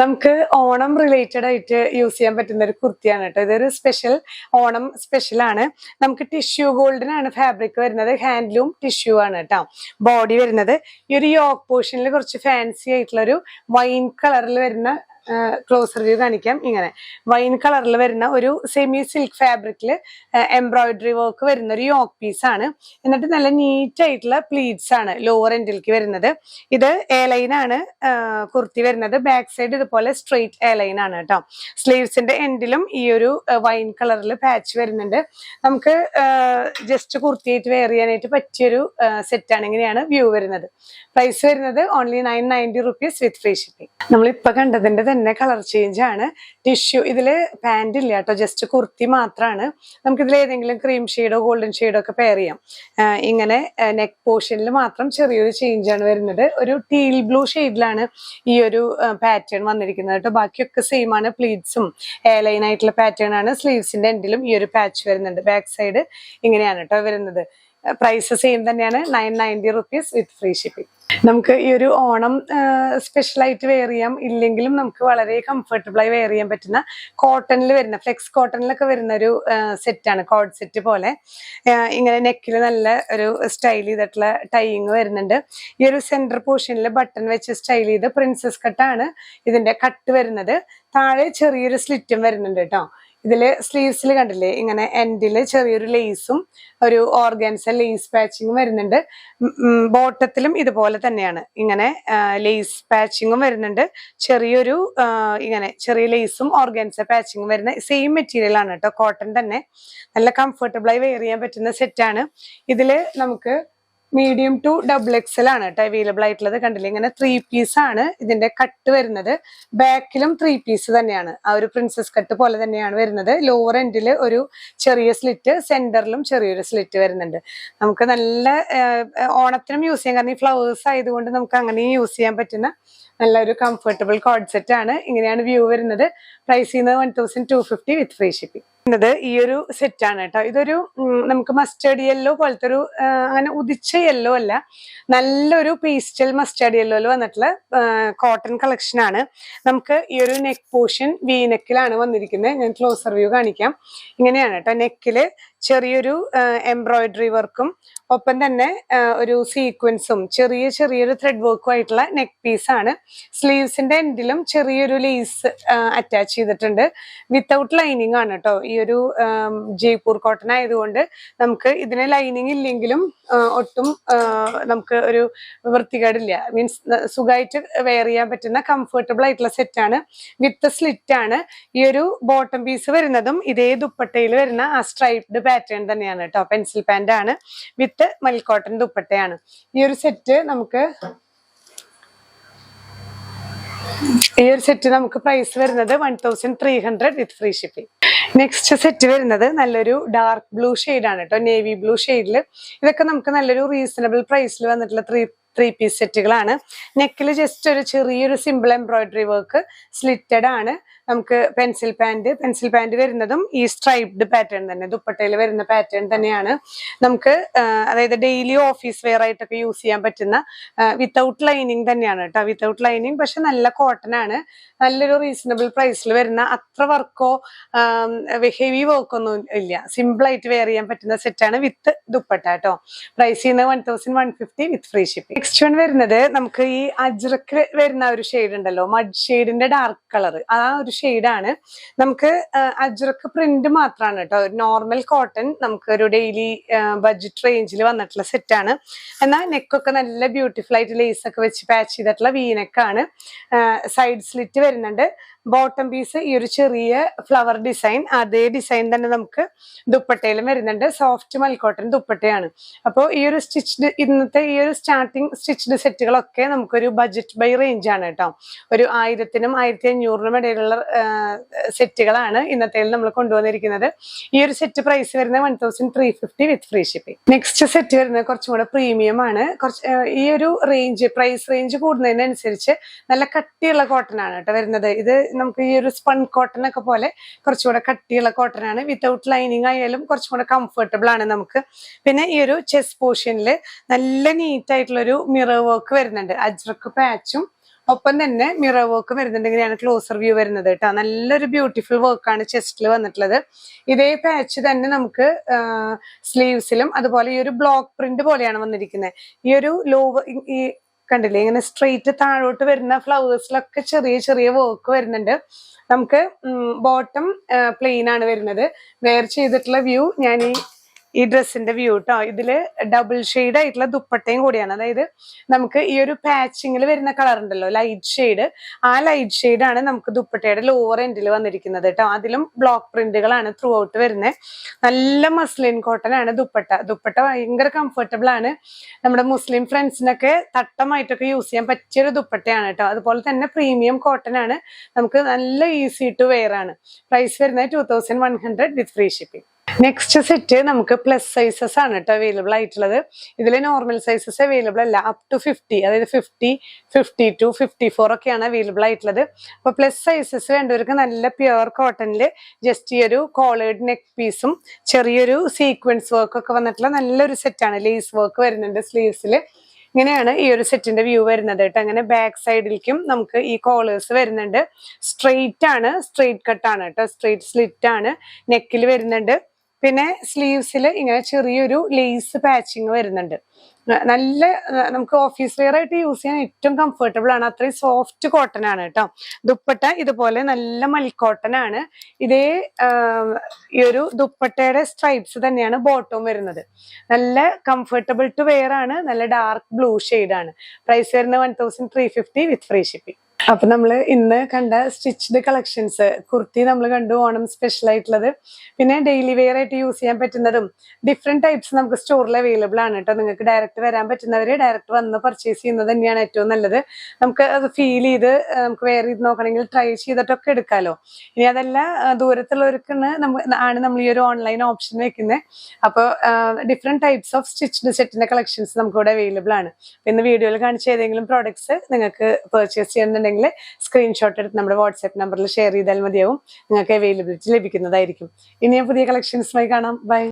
നമുക്ക് ഓണം റിലേറ്റഡ് ആയിട്ട് യൂസ് ചെയ്യാൻ പറ്റുന്ന ഒരു കുർത്തിയാണ് കേട്ടോ. ഇതൊരു സ്പെഷ്യൽ ഓണം സ്പെഷ്യൽ ആണ്. നമുക്ക് ടിഷ്യൂ ഗോൾഡിനാണ് ഫാബ്രിക് വരുന്നത്. ഹാൻഡ്ലൂം ടിഷ്യൂ ആണ് കേട്ടോ. ബോഡി വരുന്നത് ഈ ഒരു യോക്ക് പോർഷനിൽ കുറച്ച് ഫാൻസി ആയിട്ടുള്ള ഒരു വൈൻ കളറിൽ വരുന്ന ക്ലോസർ വ്യൂ കാണിക്കാം. ഇങ്ങനെ വൈൻ കളറിൽ വരുന്ന ഒരു സെമി സിൽക്ക് ഫാബ്രിക്കിൽ എംബ്രോയിഡറി വർക്ക് വരുന്ന ഒരു യോക്ക് പീസ് ആണ്. എന്നിട്ട് നല്ല നീറ്റ് ആയിട്ടുള്ള പ്ലീറ്റ്സ് ആണ് ലോവർ എൻഡിലേക്ക് വരുന്നത്. ഇത് എ ലൈൻ ആണ് കുർത്തി വരുന്നത്. ബാക്ക് സൈഡ് ഇതുപോലെ സ്ട്രെയിറ്റ് എ ലൈൻ ആണ് കേട്ടോ. സ്ലീവ്സിന്റെ എൻഡിലും ഈ ഒരു വൈൻ കളറിൽ പാച്ച് വരുന്നുണ്ട്. നമുക്ക് ജസ്റ്റ് കുർത്തിയായിട്ട് വെയർ ചെയ്യാനായിട്ട് പറ്റിയൊരു സെറ്റ് ആണ്. ഇങ്ങനെയാണ് വ്യൂ വരുന്നത്. പ്രൈസ് വരുന്നത് ഓൺലി 990 rupees വിത്ത് ഫ്രീ ഷിപ്പിംഗ്. നമ്മളിപ്പോ കണ്ടതിന്റെ തന്നെ കളർ ചേഞ്ച് ആണ്. ടിഷ്യൂ ഇതില് പാന്റ് ഇല്ല കേട്ടോ, ജസ്റ്റ് കുർത്തി മാത്രമാണ്. നമുക്ക് ഇതിൽ ഏതെങ്കിലും ക്രീം ഷെയ്ഡോ ഗോൾഡൻ ഷെയ്ഡോ ഒക്കെ പെയർ ചെയ്യാം. ഇങ്ങനെ നെക്ക് പോർഷനിൽ മാത്രം ചെറിയൊരു ചേഞ്ച് ആണ് വരുന്നത്. ഒരു ടീൽ ബ്ലൂ ഷെയ്ഡിലാണ് ഈ ഒരു പാറ്റേൺ വന്നിരിക്കുന്നത് കേട്ടോ. ബാക്കിയൊക്കെ സെയിം ആണ്. പ്ലീറ്റ്സും എയർലൈൻ ആയിട്ടുള്ള പാറ്റേൺ ആണ്. സ്ലീവ്സിന്റെ എൻഡിലും ഈ ഒരു പാച്ച് വരുന്നുണ്ട്. ബാക്ക് സൈഡ് ഇങ്ങനെയാണ് കേട്ടോ വരുന്നത്. പ്രൈസ് സെയിം തന്നെയാണ്, 990 rupees വിത്ത് ഫ്രീ ഷിപ്പിംഗ്. നമുക്ക് ഈ ഒരു ഓണം സ്പെഷ്യൽ ആയിട്ട് വെയർ ചെയ്യാം. ഇല്ലെങ്കിലും നമുക്ക് വളരെ കംഫർട്ടബിൾ ആയി വെയർ ചെയ്യാൻ പറ്റുന്ന കോട്ടണിൽ വരുന്ന ഫ്ലെക്സ് കോട്ടണിലൊക്കെ വരുന്ന ഒരു സെറ്റാണ്. കോഡ് സെറ്റ് പോലെ ഇങ്ങനെ നെക്കിൽ നല്ല ഒരു സ്റ്റൈൽ ചെയ്തിട്ടുള്ള ടൈയിങ് വരുന്നുണ്ട്. ഈ ഒരു സെന്റർ പോർഷനിൽ ബട്ടൺ വെച്ച് സ്റ്റൈൽ ചെയ്ത് പ്രിൻസസ് കട്ടാണ് ഇതിന്റെ കട്ട് വരുന്നത്. താഴെ ചെറിയൊരു സ്ലിറ്റും വരുന്നുണ്ട് കേട്ടോ. ഇതില് സ്ലീവ്സിൽ കണ്ടില്ലേ, ഇങ്ങനെ എൻഡില് ചെറിയൊരു ലേസും ഒരു ഓർഗാൻസ ലേസ് പാച്ചിങ്ങും വരുന്നുണ്ട്. ബോട്ടത്തിലും ഇതുപോലെ തന്നെയാണ്, ഇങ്ങനെ ലേസ് പാച്ചിങ്ങും വരുന്നുണ്ട്. ചെറിയൊരു ഇങ്ങനെ ചെറിയ ലേസും ഓർഗാൻസ പാച്ചിങ്ങും വരുന്ന സെയിം മെറ്റീരിയൽ ആണ് കേട്ടോ. കോട്ടൺ തന്നെ, നല്ല കംഫർട്ടബിൾ ആയി വെയർ ചെയ്യാൻ പറ്റുന്ന സെറ്റാണ്. ഇതില് നമുക്ക് മീഡിയം ടു ഡബിൾ എക്സൽ ആണ് കേട്ടോ അവൈലബിൾ ആയിട്ടുള്ളത്. കണ്ടില്ലേ, ഇങ്ങനെ 3 പീസ് ആണ് ഇതിന്റെ കട്ട് വരുന്നത്. ബാക്കിലും 3 പീസ് തന്നെയാണ്. ആ ഒരു പ്രിൻസസ് കട്ട് പോലെ തന്നെയാണ് വരുന്നത്. ലോവർ എൻഡിൽ ഒരു ചെറിയ സ്ലിറ്റ്, സെന്ററിലും ചെറിയൊരു സ്ലിറ്റ് വരുന്നുണ്ട്. നമുക്ക് നല്ല ഓണത്തിനും യൂസ് ചെയ്യാൻ, കാരണം ഈ ഫ്ലവേഴ്സ് ആയതുകൊണ്ട് നമുക്ക് അങ്ങനെ യൂസ് ചെയ്യാൻ പറ്റുന്ന നല്ലൊരു കംഫർട്ടബിൾ കോഡ് സെറ്റ് ആണ്. ഇങ്ങനെയാണ് വ്യൂ വരുന്നത്. പ്രൈസ് ചെയ്യുന്നത് 1250 വിത്ത് ഫ്രീ ഷിപ്പിംഗ്. ഈ ഒരു സെറ്റ് ആണ് കേട്ടോ. ഇതൊരു നമുക്ക് മസ്റ്റേർഡ് യെല്ലോ പോലത്തെ ഒരു അങ്ങനെ ഉദിച്ച യെല്ലോ അല്ല, നല്ലൊരു പേസ്റ്റൽ മസ്റ്റേർഡ് യെല്ലോയിൽ വന്നിട്ടുള്ള കോട്ടൺ കളക്ഷൻ ആണ്. നമുക്ക് ഈ ഒരു നെക്ക് പോർഷൻ വി നെക്കിലാണ് വന്നിരിക്കുന്നത്. ഞാൻ ക്ലോസർ വ്യൂ കാണിക്കാം. ഇങ്ങനെയാണ് കേട്ടോ. നെക്കില് ചെറിയൊരു എംബ്രോയിഡറി വർക്കും ഒപ്പം തന്നെ ഒരു സീക്വൻസും ചെറിയൊരു ത്രെഡ് വർക്കും ആയിട്ടുള്ള നെക്ക് പീസ് ആണ്. സ്ലീവ്സിന്റെ എൻഡിലും ചെറിയൊരു ലേസ് അറ്റാച്ച് ചെയ്തിട്ടുണ്ട്. വിത്തൗട്ട് ലൈനിങ് ആണ് കേട്ടോ. ഈ ഒരു ജയ്പൂർ കോട്ടൺ ആയതുകൊണ്ട് നമുക്ക് ഇതിന് ലൈനിങ് ഇല്ലെങ്കിലും ഒട്ടും നമുക്ക് ഒരു വൃത്തികേടില്ല. മീൻസ് സുഖമായിട്ട് വെയർ ചെയ്യാൻ പറ്റുന്ന കംഫർട്ടബിൾ ആയിട്ടുള്ള സെറ്റ് ആണ്. വിത്ത് സ്ലിറ്റ് ആണ്. ഈ ഒരു ബോട്ടം പീസ് വരുന്നതും ഇതേ ദുപ്പട്ടയിൽ വരുന്ന ആ സ്ട്രൈപ്ഡ് പാറ്റേൺ തന്നെയാണ് കേട്ടോ. പെൻസിൽ പാന്റ് ആണ് വിത്ത് മൽ കോട്ടൺ ദുപ്പട്ടയാണ്. ഈ ഒരു സെറ്റ് നമുക്ക് പ്രൈസ് വരുന്നത് 1300 വിത്ത് ഫ്രീ ഷിപ്പിംഗ്. നെക്സ്റ്റ് സെറ്റ് വരുന്നത് നല്ലൊരു ഡാർക്ക് ബ്ലൂ ഷെയ്ഡ് ആണ് കേട്ടോ. നേവി ബ്ലൂ ഷെയ്ഡിൽ. ഇതൊക്കെ നമുക്ക് നല്ലൊരു റീസണബിൾ പ്രൈസിൽ വന്നിട്ടുള്ള ത്രീ പീസ് സെറ്റുകളാണ്. നെക്കിൽ ജസ്റ്റ് ഒരു ചെറിയൊരു സിമ്പിൾ എംബ്രോയിഡറി വർക്ക്, സ്ലിറ്റഡ് ആണ്. നമുക്ക് പെൻസിൽ പാന്റ് വരുന്നതും ഈ സ്ട്രൈപ്ഡ് പാറ്റേൺ തന്നെ, ദുപ്പട്ടയിൽ വരുന്ന പാറ്റേൺ തന്നെയാണ്. നമുക്ക് അതായത് ഡെയിലി ഓഫീസ് വെയർ ആയിട്ടൊക്കെ യൂസ് ചെയ്യാൻ പറ്റുന്ന വിത്തൗട്ട് ലൈനിങ് തന്നെയാണ് കേട്ടോ. വിത്തൗട്ട് ലൈനിങ്, പക്ഷെ നല്ല കോട്ടൺ ആണ്. നല്ലൊരു റീസണബിൾ പ്രൈസിൽ വരുന്ന, അത്ര വർക്കോ ഹെവി വർക്കൊന്നും ഇല്ല. സിമ്പിൾ ആയിട്ട് വെയർ ചെയ്യാൻ പറ്റുന്ന സെറ്റാണ് വിത്ത് ദുപ്പട്ട കേട്ടോ. പ്രൈസ് ചെയ്യുന്നത് 1150 വിത്ത് ഫ്രീ ഷിപ്പിംഗ്. നെക്സ്റ്റ് വൺ വരുന്നത് നമുക്ക് ഈ അജ്രക്ക് വരുന്ന ഒരു ഷെയ്ഡ് ഉണ്ടല്ലോ, മഡ് ഷെയ്ഡിന്റെ ഡാർക്ക് കളർ, ആ ഒരു ഷെയ്ഡാണ്. നമുക്ക് അജ്രക്ക് പ്രിന്റ് മാത്രമാണ് കേട്ടോ. നോർമൽ കോട്ടൺ നമുക്ക് ഒരു ഡെയിലി ബഡ്ജറ്റ് റേഞ്ചിൽ വന്നിട്ടുള്ള സെറ്റാണ്. എന്നാൽ നെക്കൊക്കെ നല്ല ബ്യൂട്ടിഫുൾ ആയിട്ട് ലേസ് ഒക്കെ വെച്ച് പാച്ച് ചെയ്തിട്ടുള്ള വീനെക്കാണ്. സൈഡ് സ്ലിറ്റ് വരുന്നുണ്ട്. ബോട്ടം പീസ് ഈ ഒരു ചെറിയ ഫ്ലവർ ഡിസൈൻ, അതേ ഡിസൈൻ തന്നെ നമുക്ക് ദുപ്പട്ടയിലും വരുന്നുണ്ട്. സോഫ്റ്റ് മൽക്കോട്ടൺ ദുപ്പട്ടയാണ്. അപ്പോൾ ഈ ഒരു ഇന്നത്തെ ഈ ഒരു സ്റ്റാർട്ടിങ് സ്റ്റിച്ച്ഡ് സെറ്റുകളൊക്കെ നമുക്കൊരു ബഡ്ജറ്റ് ബൈ റേഞ്ച് ആണ് കേട്ടോ. ഒരു 1000-നും 1500-നും ഇടയിലുള്ള സെറ്റുകളാണ് ഇന്നത്തെ നമ്മൾ കൊണ്ടുവന്നിരിക്കുന്നത്. ഈ ഒരു സെറ്റ് പ്രൈസ് വരുന്നത് 1350 വിത്ത് ഫ്രീ ഷിപ്പിംഗ്. നെക്സ്റ്റ് സെറ്റ് വരുന്നത് കുറച്ചും കൂടെ പ്രീമിയം ആണ്. ഈ ഒരു പ്രൈസ് റേഞ്ച് കൂടുന്നതിനനുസരിച്ച് നല്ല കട്ടിയുള്ള കോട്ടൺ ആണ് കേട്ടോ വരുന്നത്. ഇത് നമുക്ക് ഈ ഒരു സ്പൺ കോട്ടൺ ഒക്കെ പോലെ കുറച്ചുകൂടെ കട്ടിയുള്ള കോട്ടൺ ആണ്. വിത്തൗട്ട് ലൈനിങ് ആയാലും കുറച്ചും കൂടെ കംഫർട്ടബിൾ ആണ് നമുക്ക്. പിന്നെ ഈ ഒരു ചെസ്റ്റ് പോർഷനിൽ നല്ല നീറ്റ് ആയിട്ടുള്ള ഒരു മിറർ വർക്ക് വരുന്നുണ്ട്. അജ്രക്ക് പാച്ചും ഒപ്പം തന്നെ മിറർ വർക്ക് വരുന്നുണ്ട്. ഇങ്ങനെയാണ് ക്ലോസർ വ്യൂ വരുന്നത് കേട്ടോ. നല്ലൊരു ബ്യൂട്ടിഫുൾ വർക്കാണ് ചെസ്റ്റിൽ വന്നിട്ടുള്ളത്. ഇതേ പാച്ച് തന്നെ നമുക്ക് സ്ലീവ്സിലും അതുപോലെ ഈ ഒരു ബ്ലോക്ക് പ്രിന്റ് പോലെയാണ് വന്നിരിക്കുന്നത്. ഈ ഒരു ഈ കണ്ടില്ലേ, ഇങ്ങനെ സ്ട്രെയിറ്റ് താഴോട്ട് വരുന്ന ഫ്ലവേഴ്സിലൊക്കെ ചെറിയ ചെറിയ വർക്ക് വരുന്നുണ്ട്. നമുക്ക് ബോട്ടം പ്ലെയിൻ ആണ് വരുന്നത്. വെയർ ചെയ്തിട്ടുള്ള വ്യൂ ഞാൻ ഈ ഡ്രസ്സിന്റെ വ്യൂ കേട്ടോ. ഇതില് ഡബിൾ ഷെയ്ഡ് ആയിട്ടുള്ള ദുപ്പട്ടയും കൂടിയാണ്. അതായത് നമുക്ക് ഈ ഒരു പാച്ചിങ്ങിൽ വരുന്ന കളർ ഉണ്ടല്ലോ, ലൈറ്റ് ഷെയ്ഡ്, ആ ലൈറ്റ് ഷെയ്ഡാണ് നമുക്ക് ദുപ്പട്ടയുടെ ലോവർ എൻഡിൽ വന്നിരിക്കുന്നത് കേട്ടോ. അതിലും ബ്ലോക്ക് പ്രിന്റുകളാണ് ത്രൂ ഔട്ട് വരുന്നത്. നല്ല മസ്ലിൻ കോട്ടൺ ആണ് ദുപ്പട്ട ഭയങ്കര കംഫർട്ടബിൾ ആണ്. നമ്മുടെ മുസ്ലിം ഫ്രണ്ട്സിനൊക്കെ തട്ടമായിട്ടൊക്കെ യൂസ് ചെയ്യാൻ പറ്റിയൊരു ദുപ്പട്ടയാണ് കേട്ടോ. അതുപോലെ തന്നെ പ്രീമിയം കോട്ടൺ ആണ്, നമുക്ക് നല്ല ഈസി ടു വെയർ ആണ്. പ്രൈസ് വരുന്നത് 2100 വിത്ത് ഫ്രീ ഷിപ്പിംഗ്. നെക്സ്റ്റ് സെറ്റ് നമുക്ക് പ്ലസ് സൈസസ് ആണ് കേട്ടോ അവൈലബിൾ ആയിട്ടുള്ളത്. ഇതിൽ നോർമൽ സൈസസ് അവൈലബിൾ അല്ല. അപ് ടു 50, അതായത് 50, 52, 54 ഒക്കെയാണ് അവൈലബിൾ ആയിട്ടുള്ളത്. അപ്പൊ പ്ലസ് സൈസസ് വേണ്ടവർക്ക് നല്ല പ്യുവർ കോട്ടണിൽ ജസ്റ്റ് ഈ ഒരു കോളേർഡ് നെക്ക് പീസും ചെറിയൊരു സീക്വൻസ് വർക്ക് ഒക്കെ വന്നിട്ടുള്ള നല്ലൊരു സെറ്റാണ്. ലേസ് വർക്ക് വരുന്നുണ്ട് സ്ലീവ്സിൽ. ഇങ്ങനെയാണ് ഈ ഒരു സെറ്റിന്റെ വ്യൂ വരുന്നത് കേട്ടോ. അങ്ങനെ ബാക്ക് സൈഡിലേക്കും നമുക്ക് ഈ കോളേഴ്സ് വരുന്നുണ്ട്. സ്ട്രെയിറ്റ് ആണ്, സ്ട്രെയിറ്റ് കട്ടാണ് കേട്ടോ, സ്ട്രെയിറ്റ് സ്ലിറ്റ് ആണ്. നെക്കിൽ വരുന്നുണ്ട്. പിന്നെ സ്ലീവ്സിൽ ഇങ്ങനെ ചെറിയൊരു ലേസ് പാച്ചിങ് വരുന്നുണ്ട്. നല്ല നമുക്ക് ഓഫീസ് വെയർ ആയിട്ട് യൂസ് ചെയ്യാൻ ഏറ്റവും കംഫർട്ടബിൾ ആണ്. അത്രയും സോഫ്റ്റ് കോട്ടൺ ആണ് കേട്ടോ. ദുപ്പട്ട ഇതുപോലെ നല്ല മൽക്കോട്ടൺ ആണ്. ഇതേ ഈ ഒരു ദുപ്പട്ടയുടെ സ്ട്രൈപ്സ് തന്നെയാണ് ബോട്ടവും വരുന്നത്. നല്ല കംഫർട്ടബിൾ ടു വെയർ ആണ്. നല്ല ഡാർക്ക് ബ്ലൂ ഷെയ്ഡ് ആണ്. പ്രൈസ് വരുന്നത് 1350 വിത്ത് ഫ്രീ ഷിപ്പിംഗ്. അപ്പൊ നമ്മള് ഇന്ന് കണ്ട സ്റ്റിച്ച്ഡ് കളക്ഷൻസ്, കുർത്തി നമ്മൾ കണ്ടു, ഓണം സ്പെഷ്യൽ ആയിട്ടുള്ളത്, പിന്നെ ഡെയിലി വെയർ ആയിട്ട് യൂസ് ചെയ്യാൻ പറ്റുന്നതും ഡിഫറെന്റ് ടൈപ്സ് നമുക്ക് സ്റ്റോറിൽ അവൈലബിൾ ആണ് കേട്ടോ. നിങ്ങൾക്ക് ഡയറക്റ്റ് വരാൻ പറ്റുന്നവര് ഡയറക്റ്റ് വന്ന് പർച്ചേസ് ചെയ്യുന്നത് തന്നെയാണ് ഏറ്റവും നല്ലത്. നമുക്ക് അത് ഫീൽ ചെയ്ത് നമുക്ക് വെയർ ചെയ്ത് നോക്കണമെങ്കിൽ ട്രൈ ചെയ്തിട്ടൊക്കെ എടുക്കാമല്ലോ. ഇനി അതല്ല ദൂരത്തുള്ളവർക്കാണ് നമ്മൾ ഈ ഒരു ഓൺലൈൻ ഓപ്ഷൻ വെക്കുന്നത്. അപ്പോൾ ഡിഫറെന്റ് ടൈപ്സ് ഓഫ് സ്റ്റിച്ച്ഡ് സെറ്റിന്റെ കളക്ഷൻസ് നമുക്ക് ഇവിടെ അവൈലബിൾ ആണ്. ഇന്ന് വീഡിയോയിൽ കാണിച്ച ഏതെങ്കിലും പ്രോഡക്ട്സ് നിങ്ങൾക്ക് പർച്ചേസ് ചെയ്യുന്നുണ്ടെങ്കിൽ സ്ക്രീൻഷോട്ട് എടുത്ത് നമ്മുടെ വാട്സ്ആപ്പ് നമ്പറിൽ ഷെയർ ചെയ്താൽ മതിയാവും. നിങ്ങൾക്ക് അവൈലബിലിറ്റി ലഭിക്കുന്നതായിരിക്കും. ഇനി പുതിയ കളക്ഷൻസുമായി കാണാം. ബൈ.